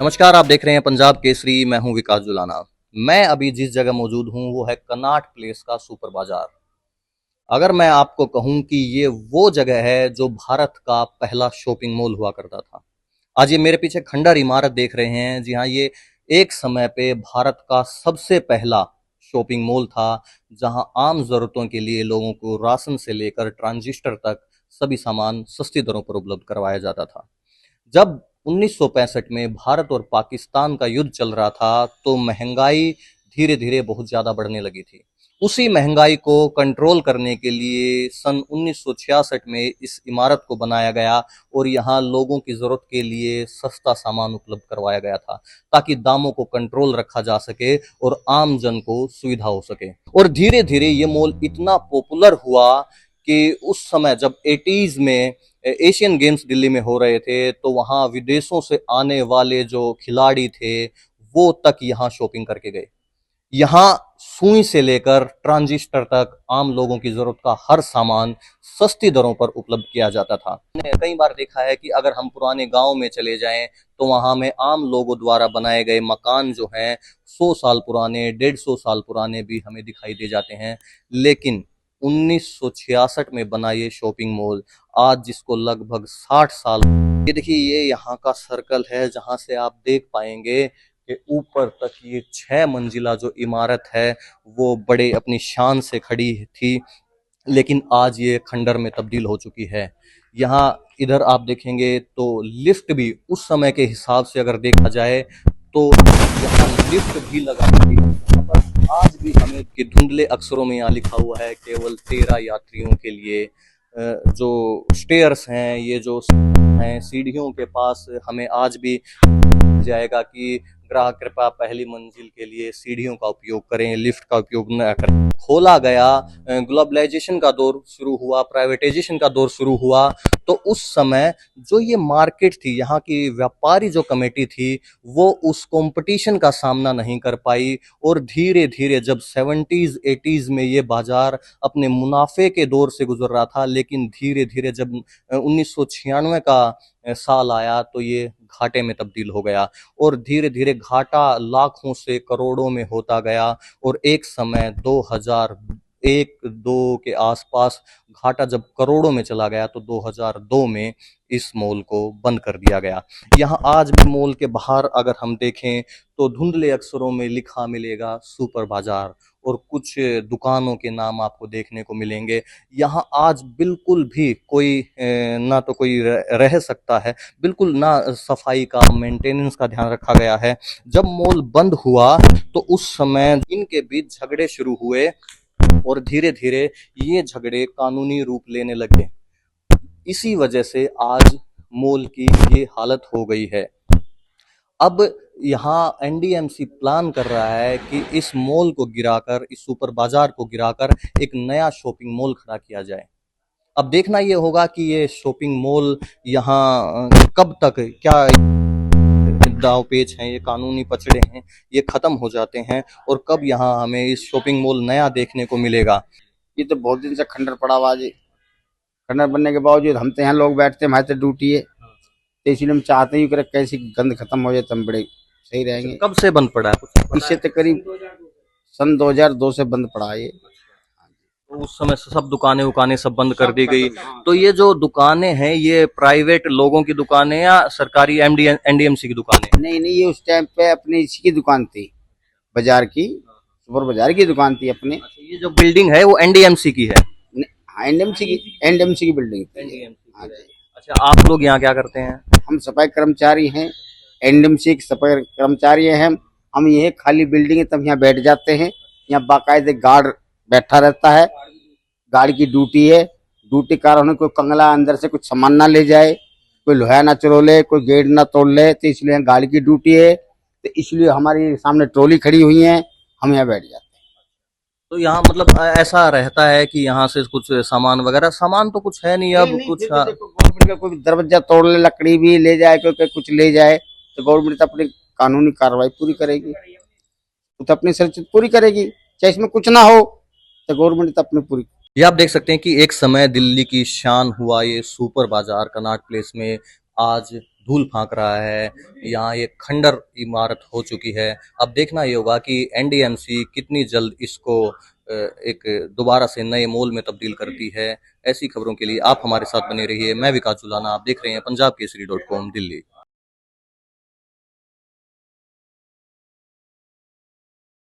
नमस्कार, आप देख रहे हैं पंजाब केसरी। मैं हूं विकास जुलाना। मैं अभी जिस जगह मौजूद हूं वो है कनॉट प्लेस का सुपर बाजार। अगर मैं आपको कहूं कि ये वो जगह है जो भारत का पहला शॉपिंग मॉल हुआ करता था। आज ये मेरे पीछे खंडर इमारत देख रहे हैं। जी हाँ, ये एक समय पे भारत का सबसे पहला शॉपिंग मॉल था, जहां आम जरूरतों के लिए लोगों को राशन से लेकर ट्रांजिस्टर तक सभी सामान सस्ती दरों पर उपलब्ध करवाया जाता था। जब 1965 में भारत और पाकिस्तान का युद्ध चल रहा था, तो महंगाई धीरे धीरे बहुत ज्यादा बढ़ने लगी थी। उसी महंगाई को कंट्रोल करने के लिए सन 1966 में इस इमारत को बनाया गया और यहाँ लोगों की जरूरत के लिए सस्ता सामान उपलब्ध करवाया गया था, ताकि दामों को कंट्रोल रखा जा सके और आम जन को सुविधा हो सके। और धीरे धीरे ये मॉल इतना पॉपुलर हुआ कि उस समय जब 80s में एशियन गेम्स दिल्ली में हो रहे थे, तो वहां विदेशों से आने वाले जो खिलाड़ी थे वो तक यहाँ शॉपिंग करके गए। यहाँ सुई से लेकर ट्रांजिस्टर तक आम लोगों की जरूरत का हर सामान सस्ती दरों पर उपलब्ध किया जाता था। मैंने कई बार देखा है कि अगर हम पुराने गांव में चले जाएं तो वहां में आम लोगों द्वारा बनाए गए मकान जो हैं 100 साल पुराने, 150 साल पुराने भी हमें दिखाई दे जाते हैं। लेकिन 1966 में बना ये शॉपिंग मॉल आज जिसको लगभग 60 साल, ये देखिए ये यहाँ का सर्कल है जहां से आप देख पाएंगे कि ऊपर तक ये 6 मंजिला जो इमारत है वो बड़े अपनी शान से खड़ी थी, लेकिन आज ये खंडर में तब्दील हो चुकी है। यहाँ इधर आप देखेंगे तो लिफ्ट भी उस समय के हिसाब से अगर देखा जाए तो यहाँ लिफ्ट भी लगा थी। पर आज भी हमें कि धुंधले अक्षरों में यहाँ लिखा हुआ है केवल 13 यात्रियों के लिए। जो स्टेयर्स हैं, ये जो हैं सीढ़ियों के पास, हमें आज भी जाएगा कि ग्राहक कृपया पहली मंजिल के लिए सीढ़ियों का उपयोग करें, लिफ्ट का उपयोग न करें। खोला गया, ग्लोबलाइजेशन का दौर शुरू हुआ, प्राइवेटाइजेशन का दौर शुरू हुआ, तो उस समय जो ये मार्केट थी, यहाँ की व्यापारी जो कमेटी थी, वो उस कंपटीशन का सामना नहीं कर पाई। और धीरे धीरे जब 70s 80s में ये बाजार अपने मुनाफे के दौर से गुजर रहा था, लेकिन धीरे धीरे जब 1996 का साल आया तो ये घाटे में तब्दील हो गया और धीरे धीरे घाटा लाखों से करोड़ों में होता गया। और एक समय 2001-2 के आसपास घाटा जब करोड़ों में चला गया तो 2002 में इस मॉल को बंद कर दिया गया। यहाँ आज भी मॉल के बाहर अगर हम देखें तो धुंधले अक्षरों में लिखा मिलेगा सुपर बाजार, और कुछ दुकानों के नाम आपको देखने को मिलेंगे। यहाँ आज बिल्कुल भी कोई ना तो कोई रह सकता है, बिल्कुल ना सफाई का, मेंटेनेंस का ध्यान रखा गया है। जब मॉल बंद हुआ तो उस समय इनके बीच झगड़े शुरू हुए और धीरे धीरे ये झगड़े कानूनी रूप लेने लगे। इसी वजह से आज मॉल की ये हालत हो गई है। अब यहाँ एनडीएमसी प्लान कर रहा है कि इस मॉल को गिराकर, इस सुपर बाजार को गिराकर एक नया शॉपिंग मॉल खड़ा किया जाए। अब देखना ये होगा कि ये शॉपिंग मॉल यहाँ कब तक, क्या दाव पेच हैं, ये कानूनी पचड़े हैं, ये खत्म हो जाते हैं और कब यहाँ हमें इस शॉपिंग मॉल नया देखने को मिलेगा। ये तो बहुत दिन से खंडर पड़ा हुआ है। खंडर बनने के बावजूद हम तो यहाँ लोग बैठते हैं, हमारे तो ड्यूटी है, तो इसलिए हम चाहते हैं कि कैसी गंद खत्म हो जाए तो हम बड़े सही रहेंगे। कब से बंद पड़ा है? इससे तो करीब सन 2002 से बंद पड़ा है ये। तो उस समय से सब दुकानें उकानें सब बंद कर दी गई। तो ये जो दुकानें हैं ये प्राइवेट लोगों की दुकानें या सरकारी एनडीएमसी की दुकानें? नहीं नहीं, ये उस टाइम पे अपनी इसी की दुकान थी, बाजार की, सुपर बाजार की दुकान थी अपने। ये जो बिल्डिंग है वो एनडीएमसी की है? एनडीएमसी की बिल्डिंग थी। हाँ जी। अच्छा, आप लोग यहाँ क्या करते हैं? हम सफाई कर्मचारी हैं, एनडीएमसी के सफाई कर्मचारी हैं। हम ये खाली बिल्डिंग है, तब यहाँ बैठ जाते हैं। यहाँ बाकायदे गार्ड बैठा रहता है, गाड़ी की ड्यूटी है। ड्यूटी कारण कोई कंगला अंदर से कुछ सामान ना ले जाए, कोई लोहा ना चुरोले, कोई गेट ना तोड़ ले, तो इसलिए गाड़ी की ड्यूटी है। तो इसलिए हमारी सामने ट्रॉली खड़ी हुई है, हम यहाँ बैठ जाते हैं। तो यहाँ मतलब ऐसा रहता है कि यहाँ से कुछ सामान वगैरह, सामान तो कुछ है नहीं अब नहीं, कुछ। देखो गवर्नमेंट का कोई दरवाजा तोड़ ले, लकड़ी भी ले जाए, कोई कुछ ले जाए, तो गवर्नमेंट तो अपनी कानूनी कार्रवाई पूरी करेगी, तो अपनी सुरक्षा पूरी करेगी, चाहे इसमें कुछ ना हो तो गवर्नमेंट तो अपनी पूरी। ये आप देख सकते हैं कि एक समय दिल्ली की शान हुआ ये सुपर बाजार कनॉट प्लेस में आज धूल फांक रहा है। यहाँ ये खंडर इमारत हो चुकी है। अब देखना ये होगा कि एनडीएमसी कितनी जल्द इसको एक दोबारा से नए मॉल में तब्दील करती है। ऐसी खबरों के लिए आप हमारे साथ बने रहिए। मैं विकास जुलाना, आप देख रहे हैं पंजाब केसरी .com दिल्ली।